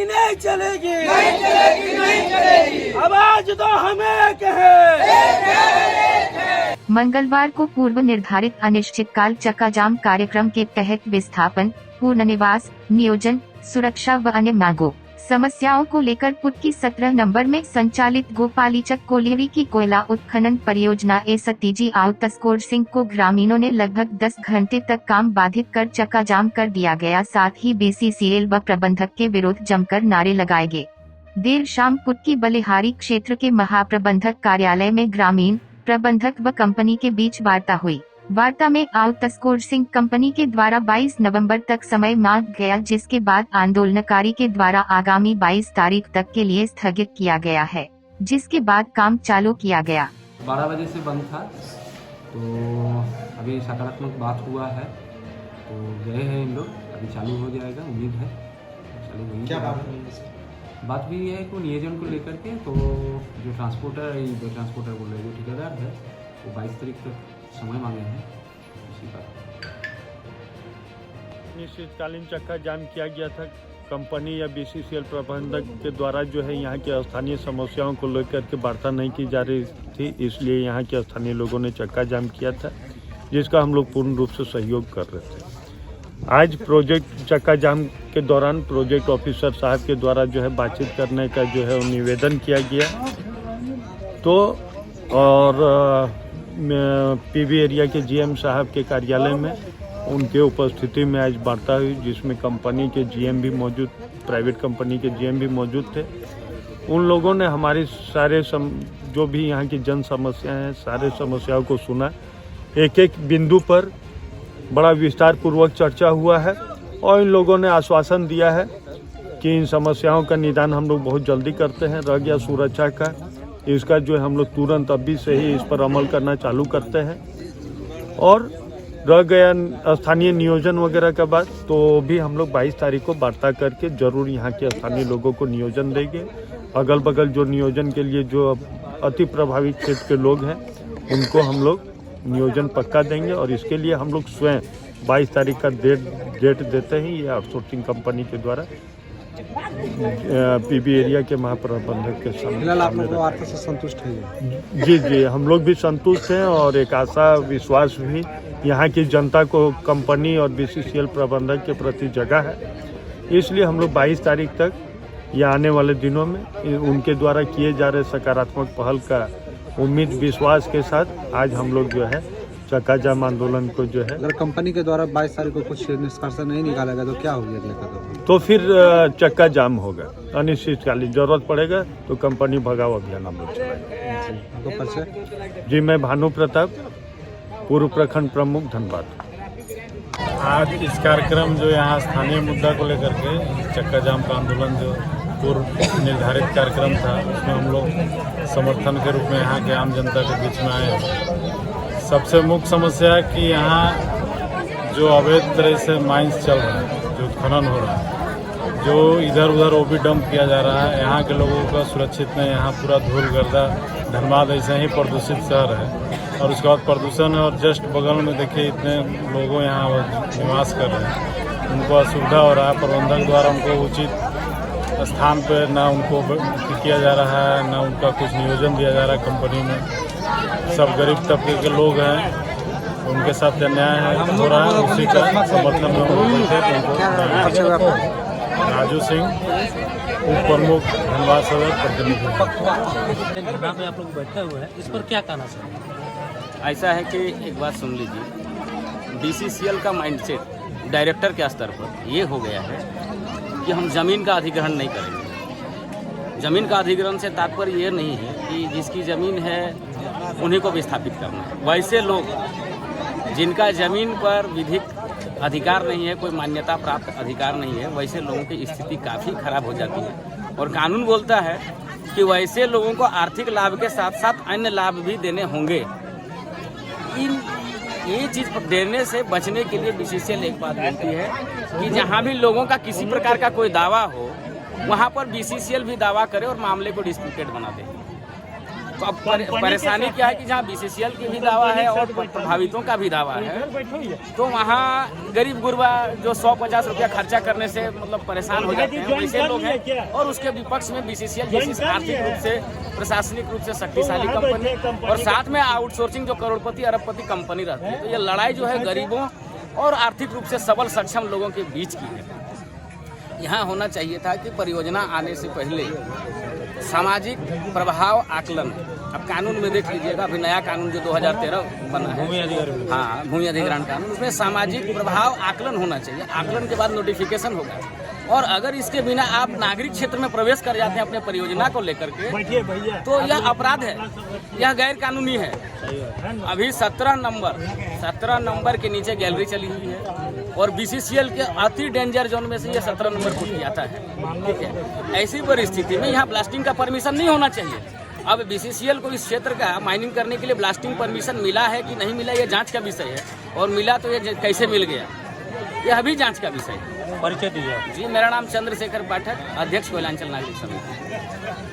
नहीं चलेगी, नहीं चलेगी, नहीं चलेगी। आवाज तो हमें कहे। मंगलवार को पूर्व निर्धारित अनिश्चितकाल चक्का जाम कार्यक्रम के तहत विस्थापन, पुनर्निवास, नियोजन, सुरक्षा व अन्य मांगों समस्याओं को लेकर पुटकी 17 नंबर में संचालित गोपालीचक कोलियरी की कोयला उत्खनन परियोजना एसटीजी आउटस्कोर सिंह को ग्रामीणों ने लगभग 10 घंटे तक काम बाधित कर चक्का जाम कर दिया गया। साथ ही बीसीसीएल व प्रबंधक के विरुद्ध जमकर नारे लगाए गए। देर शाम पुटकी बलिहारी क्षेत्र के महाप्रबंधक कार्यालय में ग्रामीण, प्रबंधक व कंपनी के बीच वार्ता हुई। वार्ता में आउटस्कोर सिंह कंपनी के द्वारा 22 नवंबर तक समय मांगा गया, जिसके बाद आंदोलनकारी के द्वारा आगामी 22 तारीख तक के लिए स्थगित किया गया है, जिसके बाद काम चालू किया गया। 12 बजे से बंद था, तो अभी सकारात्मक बात हुआ है, तो गए हैं इन लोग, अभी चालू हो जाएगा, उम्मीद है चालू हो क्या जाएगा। बात भी ये है कि नियोजन को लेकर के, तो जो ट्रांसपोर्टर बोल रहे हैं, जो ठेकेदार है, वो 22 तारीख तक समय मांगे हैं। इसी का अनिश्चितकालीन चक्का जाम किया गया था। कंपनी या बीसीसीएल प्रबंधक के द्वारा जो है यहाँ की स्थानीय समस्याओं को लेकर के वार्ता नहीं की जा रही थी, इसलिए यहाँ के स्थानीय लोगों ने चक्का जाम किया था, जिसका हम लोग पूर्ण रूप से सहयोग कर रहे थे। आज प्रोजेक्ट चक्का जाम के दौरान प्रोजेक्ट ऑफिसर साहब के द्वारा जो है बातचीत करने का जो है निवेदन किया गया, तो और पीबी एरिया के जीएम साहब के कार्यालय में उनके उपस्थिति में आज वार्ता हुई, जिसमें कंपनी के जीएम भी मौजूद, प्राइवेट कंपनी के जीएम भी मौजूद थे। उन लोगों ने हमारी सारे जो भी यहाँ की जन समस्याएं हैं, सारे समस्याओं को सुना। एक एक बिंदु पर बड़ा विस्तार पूर्वक चर्चा हुआ है और इन लोगों ने आश्वासन दिया है कि इन समस्याओं का निदान हम लोग बहुत जल्दी करते हैं। रह गया सुरक्षा का, इसका जो है हम लोग तुरंत अभी से ही इस पर अमल करना चालू करते हैं, और रह गया स्थानीय नियोजन वगैरह का बात, तो भी हम लोग 22 तारीख को वार्ता करके जरूर यहाँ के स्थानीय लोगों को नियोजन देंगे। अगल बगल जो नियोजन के लिए जो अति प्रभावित क्षेत्र के लोग हैं, उनको हम लोग नियोजन पक्का देंगे, और इसके लिए हम लोग स्वयं 22 तारीख का डेट देते हैं। ये आउटसोर्सिंग कंपनी के द्वारा पीबी एरिया के महाप्रबंधक के सामने। फिलहाल आप लोग वार्ता से संतुष्ट हैं? जी, हम लोग भी संतुष्ट हैं, और एक आशा विश्वास भी यहाँ की जनता को कंपनी और बीसीसीएल प्रबंधक के प्रति जगह है। इसलिए हम लोग 22 तारीख तक या आने वाले दिनों में उनके द्वारा किए जा रहे सकारात्मक पहल का उम्मीद विश्वास के साथ आज हम लोग जो है चक्का जाम आंदोलन को जो है, अगर कंपनी के द्वारा 22 तारीख को कुछ निष्कर्ष नहीं निकाला गया तो क्या होगी अगले कदम? तो फिर चक्का जाम होगा। अनिश्चितकालीन जरूरत पड़ेगा तो कंपनी भगाओ अभियान हम लोग चलाएंगे। जी, मैं भानु प्रताप, पूर्व प्रखंड प्रमुख, धनबाद। आज इस कार्यक्रम जो यहाँ स्थानीय मुद्दा को लेकर के चक्का जाम का आंदोलन जो पूर्व निर्धारित कार्यक्रम था, उसमें हम लोग समर्थन के रूप में यहाँ के आम जनता के बीच में आए। सबसे मुख्य समस्या है कि यहाँ जो अवैध तरह से माइंस चल रहा है, जो खनन हो रहा है, जो इधर उधर ओबी डंप किया जा रहा है, यहाँ के लोगों का सुरक्षित नहीं। यहाँ पूरा धूल गर्दा, धनबाद ऐसे ही प्रदूषित शहर है, और उसके बाद प्रदूषण है, और जस्ट बगल में देखिए इतने लोगों यहाँ निवास कर रहे हैं, उनको असुविधा हो रहा है। प्रबंधक द्वारा उनको उचित स्थान पर ना उनको किया जा रहा है, ना उनका कुछ नियोजन दिया जा रहा है कंपनी में। सब गरीब तबके के लोग हैं, उनके साथ अन्याय हो रहा है, उसी का समर्थन में हम बैठे। राजू सिंह, उप प्रमुख, धनबाद सदर प्रतिनिधि। यहाँ पे आप लोग बैठे हुए हैं, इस पर क्या कहना चाहिए? ऐसा है कि एक बात सुन लीजिए, बीसीसीएल का माइंडसेट डायरेक्टर के स्तर पर ये हो गया है कि हम ज़मीन का अधिग्रहण नहीं करेंगे। ज़मीन का अधिग्रहण से तात्पर्य ये नहीं है कि जिसकी ज़मीन है उन्हीं को विस्थापित करना है। वैसे लोग जिनका ज़मीन पर विधिक अधिकार नहीं है, कोई मान्यता प्राप्त अधिकार नहीं है, वैसे लोगों की स्थिति काफ़ी खराब हो जाती है। और कानून बोलता है कि वैसे लोगों को आर्थिक लाभ के साथ साथ अन्य लाभ भी देने होंगे। ये चीज़ देने से बचने के लिए बीसीसीएल एक बात बोलती है कि जहाँ भी लोगों का किसी प्रकार का कोई दावा हो, वहाँ पर बीसीसीएल भी दावा करे और मामले को डिस्प्यूटेड बना दे। तो अब परेशानी क्या है कि जहाँ BCCL की भी दावा है और प्रभावितों का भी दावा है, तो वहाँ गरीब गुरबा जो 100-50 रुपया खर्चा करने से मतलब परेशान हो जाते हैं, वैसे लोग हैं। और उसके विपक्ष में BCCL जैसी आर्थिक रूप से, प्रशासनिक रूप से शक्तिशाली कंपनी और साथ में आउटसोर्सिंग जो करोड़पति अरबपति कंपनी रहती है। तो ये लड़ाई जो है गरीबों और आर्थिक रूप से सबल सक्षम लोगों के बीच की है। यहाँ होना चाहिए था कि परियोजना आने से पहले सामाजिक प्रभाव आकलन, अब कानून में देख लीजिएगा, अभी नया कानून जो 2013 बना है, हाँ भूमि अधिग्रहण कानून, उसमें सामाजिक प्रभाव आकलन होना चाहिए। आकलन के बाद नोटिफिकेशन होगा। और अगर इसके बिना आप नागरिक क्षेत्र में प्रवेश कर जाते हैं अपने परियोजना को लेकर के, तो यह अपराध है, यह गैर कानूनी है। अभी 17 नंबर के नीचे गैलरी चली हुई है और BCCL के अति डेंजर जोन में से ये 17 नंबर को जाता है, ठीक है। ऐसी परिस्थिति में यहाँ ब्लास्टिंग का परमिशन नहीं होना चाहिए। अब BCCL को इस क्षेत्र का माइनिंग करने के लिए ब्लास्टिंग परमिशन मिला है कि नहीं मिला, ये जांच का विषय है। और मिला तो ये कैसे मिल गया, यह भी जांच का विषय है। परिचय दीजिए। जी, मेरा नाम चंद्रशेखर पाठक, अध्यक्ष कोयलांचल नागरिक समिति।